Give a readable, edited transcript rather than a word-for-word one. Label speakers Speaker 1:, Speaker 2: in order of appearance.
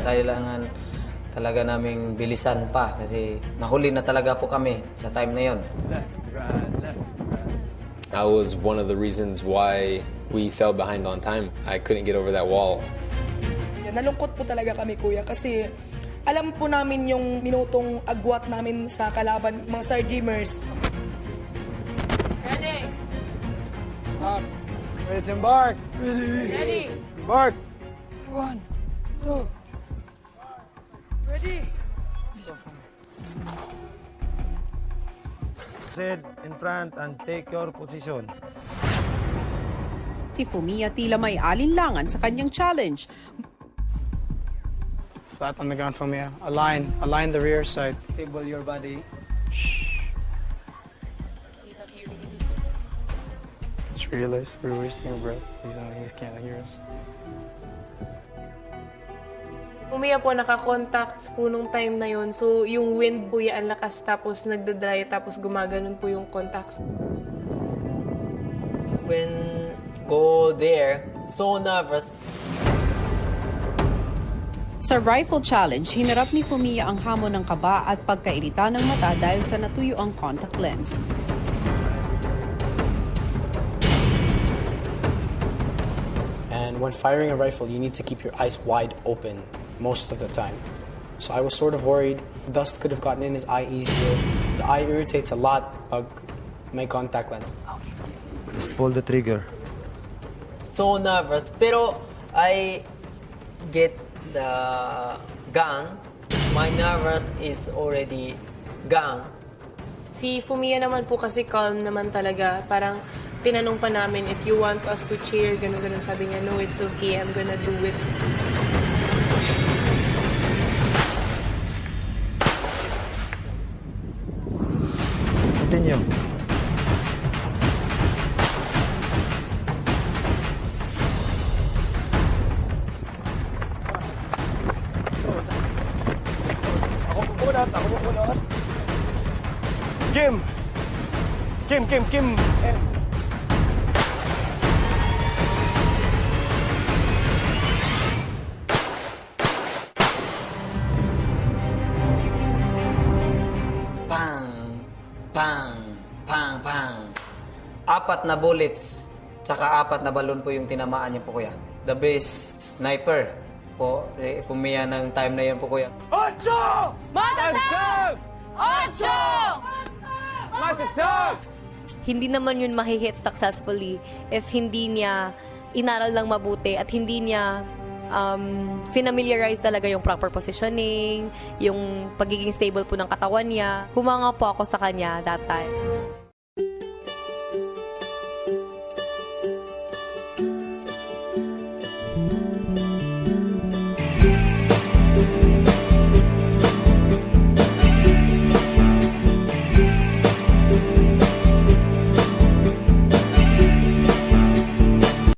Speaker 1: Kailangan talaga naming bilisan pa kasi nahuli na talaga po kami sa time na yon.
Speaker 2: I was one of the reasons why we fell behind on time. I couldn't get over that wall.
Speaker 3: Nalungkot po talaga kami, kuya, kasi alam po namin yung minutong agwat namin sa kalaban, mga Star Dreamers.
Speaker 4: Ready?
Speaker 5: Stop. Ready to embark.
Speaker 4: Ready?
Speaker 5: Embark.
Speaker 3: 1, 2. Ready?
Speaker 5: Proceed in front and take your position.
Speaker 6: Si Fumiya tila may alinlangan sa kanyang challenge.
Speaker 7: Flat on the ground, Fumiya. Align the rear side.
Speaker 5: Stable your body.
Speaker 7: Just realize we're wasting our breath. He can't hear us.
Speaker 4: Fumiya po, naka-contacts po nung time na yun. So, yung wind po yan lakas, tapos nagdadry, tapos gumaganon po yung contacts.
Speaker 8: When go there, so nervous.
Speaker 6: Sa rifle challenge, hinarap ni Fumiya ang hamon ng kaba at pagkairita ng mata dahil sa natuyo ang contact lens.
Speaker 9: And when firing a rifle, you need to keep your eyes wide open most of the time. So I was sort of worried. Dust could have gotten in his eye easier. The eye irritates a lot pag may contact lens.
Speaker 5: Just pull the trigger.
Speaker 8: So nervous. Pero I get the gun. My nervous is already gone.
Speaker 4: Si Fumiya naman po kasi calm naman talaga. Parang tinanong pa namin, if you want us to cheer, ganun-ganun. Sabi niya, no, it's okay, I'm gonna do it.
Speaker 5: Continue. Ako pumunat. Kim!
Speaker 1: Pang! Pang! Pang! Pang! 4 na bullets, tsaka 4 na balon po yung tinamaan niya po, kuya. The best sniper po, Fumiya ng time na yun po, kuya.
Speaker 5: Ocho!
Speaker 4: Matatag! Ocho!
Speaker 5: Matatag!
Speaker 10: Hindi naman yun mahihit successfully if hindi niya inaral lang mabuti at hindi niya familiarize talaga yung proper positioning, yung pagiging stable po ng katawan niya. Humanga po ako sa kanya that time.